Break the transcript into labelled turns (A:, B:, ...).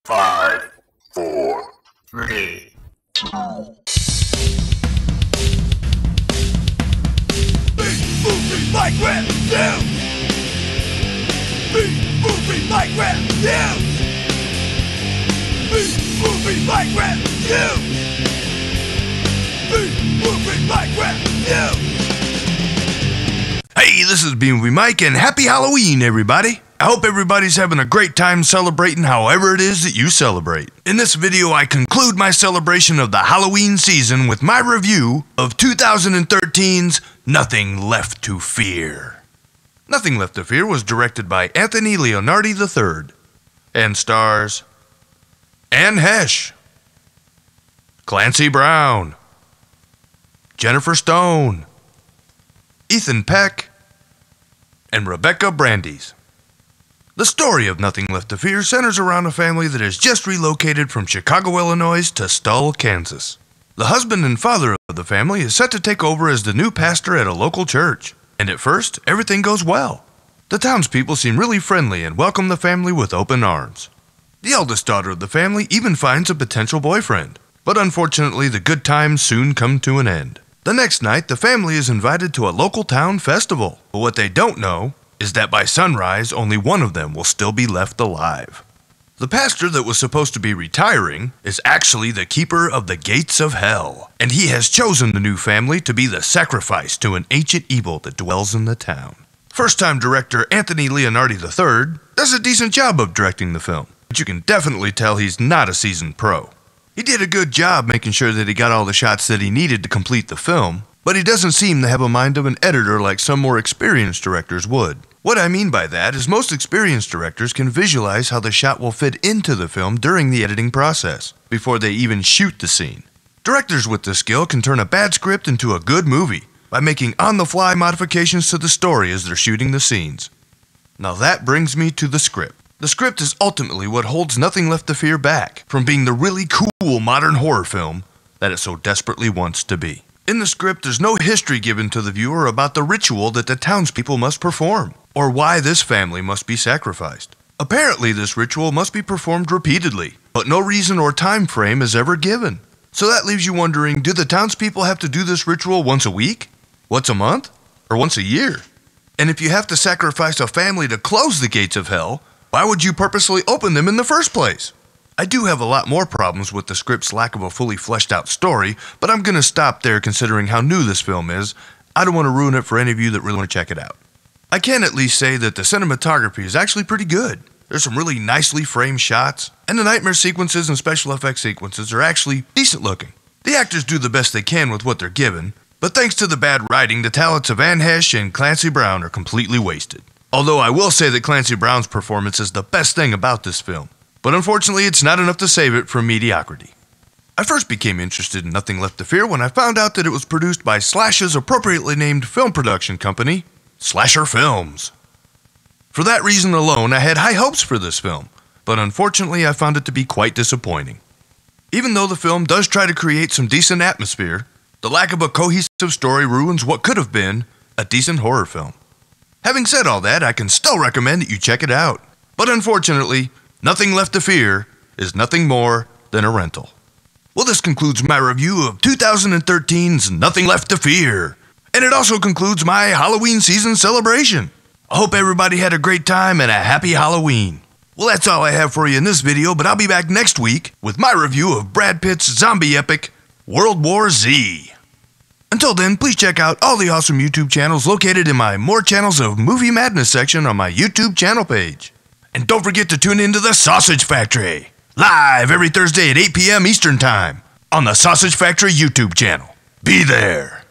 A: 5, 4, 3, 2.
B: B-movie migrant news! B-movie migrant news! B-movie migrant news! B-movie migrant news!
C: Hey, this is B-Movie Mike, and happy Halloween, everybody! I hope everybody's having a great time celebrating however it is that you celebrate. In this video, I conclude my celebration of the Halloween season with my review of 2013's Nothing Left to Fear. Nothing Left to Fear was directed by Anthony Leonardi III and stars Anne Heche, Clancy Brown, Jennifer Stone, Ethan Peck, and Rebecca Brandes. The story of Nothing Left to Fear centers around a family that has just relocated from Chicago, Illinois to Stull, Kansas. The husband and father of the family is set to take over as the new pastor at a local church, and at first, everything goes well. The townspeople seem really friendly and welcome the family with open arms. The eldest daughter of the family even finds a potential boyfriend, but unfortunately the good times soon come to an end. The next night, the family is invited to a local town festival, but what they don't know is that by sunrise, only one of them will still be left alive. The pastor that was supposed to be retiring is actually the keeper of the gates of hell, and he has chosen the new family to be the sacrifice to an ancient evil that dwells in the town. First-time director Anthony Leonardi III does a decent job of directing the film, but you can definitely tell he's not a seasoned pro. He did a good job making sure that he got all the shots that he needed to complete the film, but he doesn't seem to have a mind of an editor like some more experienced directors would. What I mean by that is most experienced directors can visualize how the shot will fit into the film during the editing process, before they even shoot the scene. Directors with this skill can turn a bad script into a good movie by making on-the-fly modifications to the story as they're shooting the scenes. Now that brings me to the script. The script is ultimately what holds Nothing Left to Fear back from being the really cool modern horror film that it so desperately wants to be. In the script, there's no history given to the viewer about the ritual that the townspeople must perform, or why this family must be sacrificed. Apparently, this ritual must be performed repeatedly, but no reason or time frame is ever given. So that leaves you wondering, do the townspeople have to do this ritual once a week, once a month, or once a year? And if you have to sacrifice a family to close the gates of hell, why would you purposely open them in the first place? I do have a lot more problems with the script's lack of a fully fleshed out story, but I'm going to stop there considering how new this film is. I don't want to ruin it for any of you that really want to check it out. I can at least say that the cinematography is actually pretty good. There's some really nicely framed shots, and the nightmare sequences and special effects sequences are actually decent looking. The actors do the best they can with what they're given, but thanks to the bad writing, the talents of Anne Heche and Clancy Brown are completely wasted. Although I will say that Clancy Brown's performance is the best thing about this film. But unfortunately, it's not enough to save it from mediocrity. I first became interested in Nothing Left to Fear when I found out that it was produced by Slash's appropriately named film production company, Slasher Films. For that reason alone, I had high hopes for this film, but unfortunately I found it to be quite disappointing. Even though the film does try to create some decent atmosphere, the lack of a cohesive story ruins what could have been a decent horror film. Having said all that, I can still recommend that you check it out, but unfortunately, Nothing Left to Fear is nothing more than a rental. Well, this concludes my review of 2013's Nothing Left to Fear, and it also concludes my Halloween season celebration. I hope everybody had a great time and a happy Halloween. Well, that's all I have for you in this video, but I'll be back next week with my review of Brad Pitt's zombie epic, World War Z. Until then, please check out all the awesome YouTube channels located in my More Channels of Movie Madness section on my YouTube channel page. And don't forget to tune into The Sausage Factory, live every Thursday at 8 p.m. Eastern Time on The Sausage Factory YouTube channel. Be there!